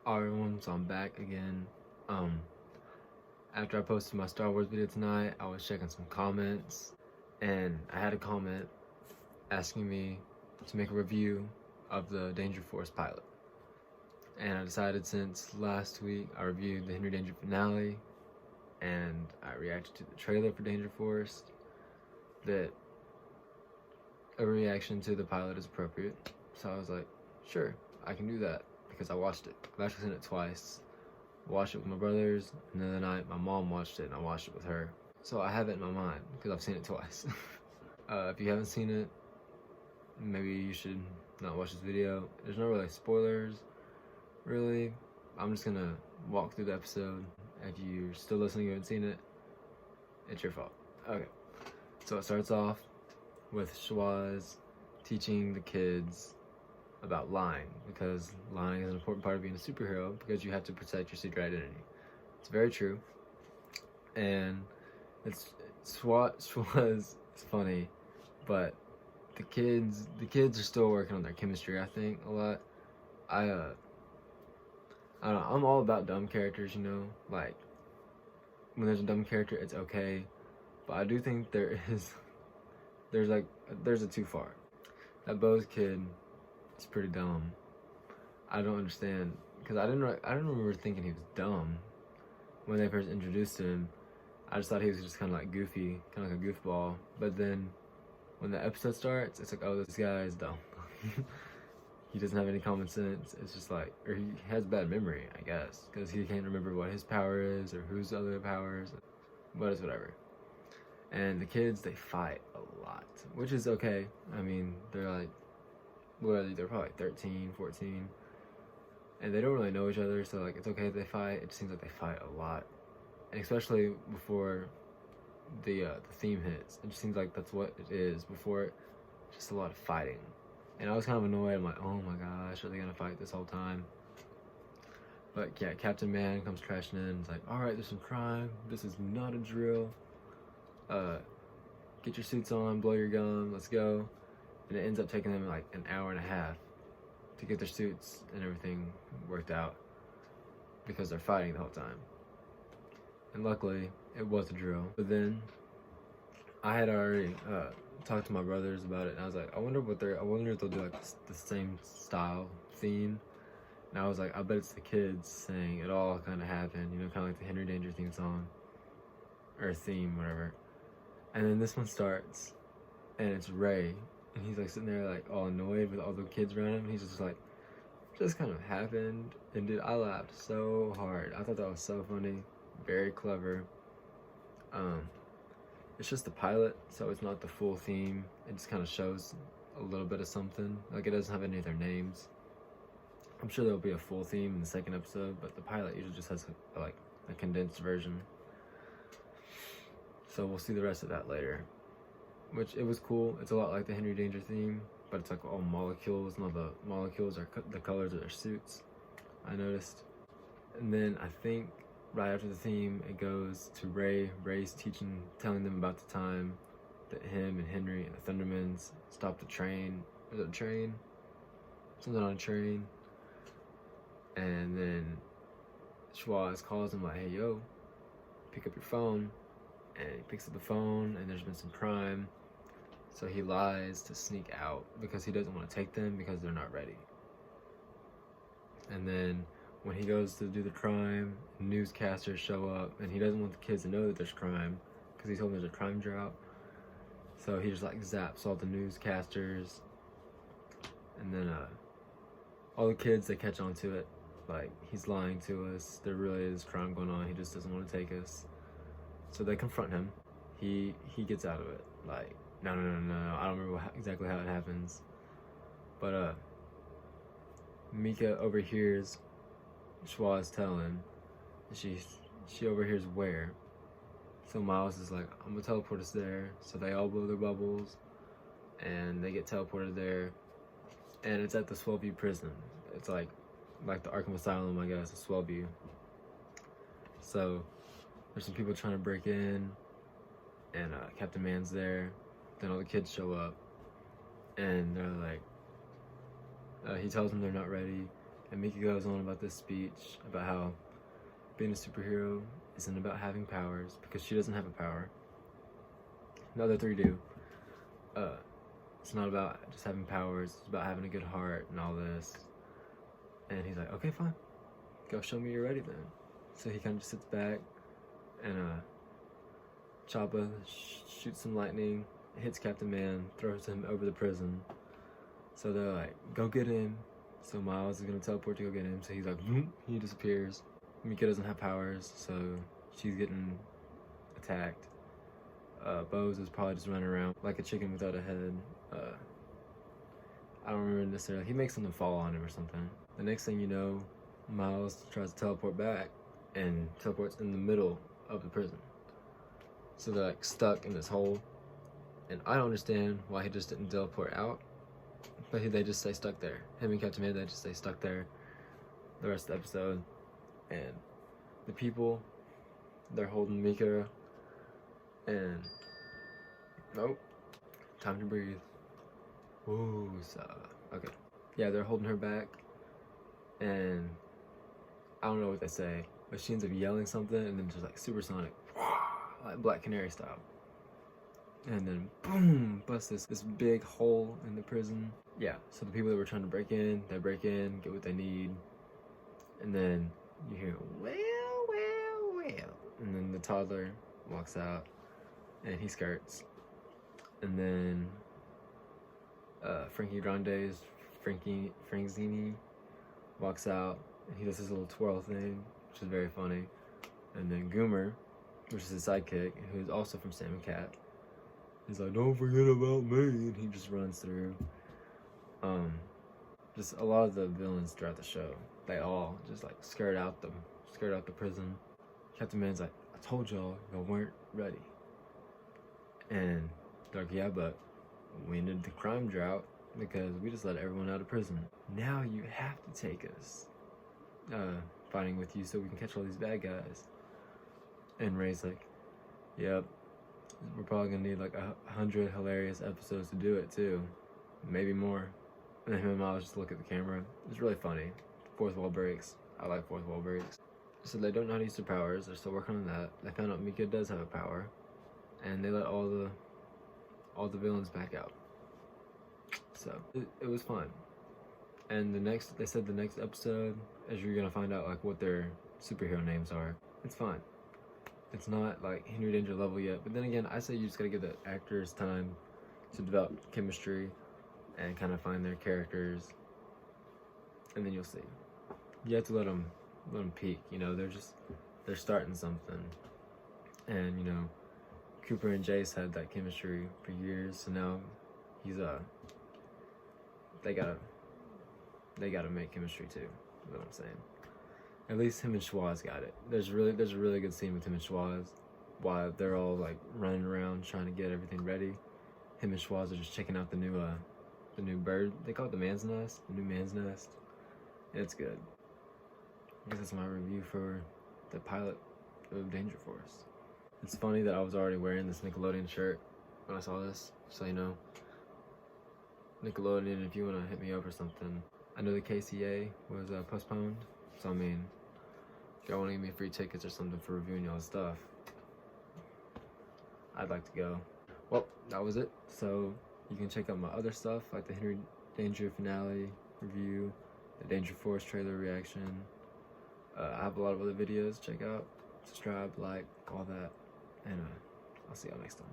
Alright everyone, so I'm back again. After I posted my Star Wars video tonight, I was checking some comments, and I had a comment asking me to make a review of the Danger Force pilot. And I decided, since last week I reviewed the Henry Danger finale, and I reacted to the trailer for Danger Force, that a reaction to the pilot is appropriate. So I was like, sure, I can do that, because I watched it. I've actually seen it twice. Watched it with my brothers, and then the night my mom watched it and I watched it with her. So I have it in my mind because I've seen it twice. If you haven't seen it, maybe you should not watch this video. There's no really spoilers, really. I'm just gonna walk through the episode. If you're still listening and you haven't seen it, it's your fault. Okay, so it starts off with Schwaz teaching the kids about lying, because lying is an important part of being a superhero, because you have to protect your secret identity. It's very true, and it's funny, but the kids are still working on their chemistry, I think, a lot. I don't know, I'm all about dumb characters, you know, like when there's a dumb character it's okay, but I do think there's a too far. That Bo's kid is pretty dumb. I don't understand, because I didn't remember thinking he was dumb when they first introduced him. I just thought he was just kind of like goofy, kind of like a goofball. But then when the episode starts, it's like, oh, this guy is dumb. He doesn't have any common sense. It's just like, or he has bad memory, I guess, because he can't remember what his power is or whose other powers. But it's whatever. And the kids, they fight a lot, which is okay. I mean, they're like, what are they? They're probably like 13, 14, and they don't really know each other, so like it's okay if they fight. It just seems like they fight a lot, and especially before the theme hits, it just seems like that's what it is. Before it, just a lot of fighting, and I was kind of annoyed. I'm like, oh my gosh, are they gonna fight this whole time? But yeah, Captain Man comes crashing in. It's like, all right, there's some crime. This is not a drill. Get your suits on, blow your gun, let's go. And it ends up taking them like an hour and a half to get their suits and everything worked out, because they're fighting the whole time. And luckily, it was a drill. But then I had already talked to my brothers about it, and I was like, I wonder if they'll do like the same style theme. And I was like, I bet it's the kids saying it all kind of happened, you know, kind of like the Henry Danger theme song or theme, whatever. And then this one starts, and it's Ray. And he's like sitting there like all annoyed with all the kids around him. He's just like, just kind of happened. And dude, I laughed so hard. I thought that was so funny, very clever. It's just the pilot, so it's not the full theme. It just kind of shows a little bit of something. Like, it doesn't have any of their names. I'm sure there'll be a full theme in the second episode, but the pilot usually just has like a condensed version. So we'll see the rest of that later. Which, it was cool. It's a lot like the Henry Danger theme, but it's like all molecules, and all the molecules are the colors of their suits, I noticed. And then I think right after the theme, it goes to Ray. Ray's telling them about the time that him and Henry and the Thundermans stopped the train. Was it a train? Something on a train. And then Schwaz calls him like, hey, yo, pick up your phone. And he picks up the phone, and there's been some crime. So he lies to sneak out because he doesn't want to take them because they're not ready. And then when he goes to do the crime, newscasters show up, and he doesn't want the kids to know that there's crime because he told them there's a crime drought. So he just like zaps all the newscasters, and then all the kids, they catch on to it. Like, he's lying to us. There really is crime going on. He just doesn't want to take us. So they confront him. He gets out of it. Like, no. I don't remember exactly how it happens. But Mika overhears Schwaz telling, and she overhears where. So Miles is like, I'm gonna teleport us there. So they all blow their bubbles, and they get teleported there. And it's at the Swellview prison. It's like the Arkham Asylum, I guess, it's Swellview. So there's some people trying to break in, and Captain Man's there. Then all the kids show up, and they're like, he tells them they're not ready, And Mika goes on about this speech about how being a superhero isn't about having powers, because she doesn't have a power. The other three do. It's not about just having powers, it's about having a good heart and all this. And he's like, okay, fine. Go show me you're ready then. So he kind of just sits back, and Choppa shoots some lightning, hits Captain Man, throws him over the prison. So they're like, go get him. So Miles is gonna teleport to go get him. So he's like, boom, he disappears. Mika doesn't have powers, so she's getting attacked. Bose is probably just running around like a chicken without a head. I don't remember necessarily. He makes something fall on him or something. The next thing you know, Miles tries to teleport back and teleports in the middle of the prison. So they're like stuck in this hole. And I don't understand why he just didn't teleport out. But they just stay stuck there. Him and Captain Man, they just stay stuck there the rest of the episode. And the people, they're holding Mika. And nope, time to breathe. Ooh, okay. Yeah, they're holding her back, and I don't know what they say, but she ends up yelling something, and then just like supersonic, like Black Canary style. And then boom, busts this big hole in the prison. Yeah, so the people that were trying to break in, they break in, get what they need, and then you hear, well, and then the toddler walks out, and he skirts, and then Frankzini walks out, and he does his little twirl thing, which is very funny. And then Goomer, which is his sidekick, who's also from Sam and Cat, he's like, don't forget about me, and he just runs through. Just a lot of the villains throughout the show, they all just like skirt out the prison. Captain Man's like, I told y'all weren't ready. And they're like, yeah, but we ended the crime drought because we just let everyone out of prison. Now you have to take us fighting with you so we can catch all these bad guys. And Ray's like, yep, we're probably gonna need like 100 hilarious episodes to do it too, maybe more. And then him and Miles just look at the camera. It's really funny. Fourth wall breaks. I like fourth wall breaks. So they don't know how to use their powers. They're still working on that. They found out Mika does have a power, and they let all the villains back out. So it was fun. And they said the next episode, as you're gonna find out like what their superhero names are. It's fine. It's not like Henry Danger level yet, but then again, I say you just gotta give the actors time to develop chemistry and kind of find their characters, and then you'll see. You have to let them peak. You know, they're starting something, and you know, Cooper and Jace had that chemistry for years, so now he's they gotta make chemistry too. Is what I'm saying. At least him and Schwaz got it. There's a really good scene with him and Schwaz while they're all like running around trying to get everything ready. Him and Schwaz are just checking out the new bird. They call it the man's nest. The new man's nest. It's good. I guess that's my review for the pilot of Danger Force. It's funny that I was already wearing this Nickelodeon shirt when I saw this, so you know. Nickelodeon, if you want to hit me up or something. I know the KCA was postponed, so I mean, if y'all want to give me free tickets or something for reviewing y'all's stuff, I'd like to go. Well, that was it. So you can check out my other stuff, like the Henry Danger finale review, the Danger Force trailer reaction. I have a lot of other videos. Check out, subscribe, like, all that, and I'll see y'all next time.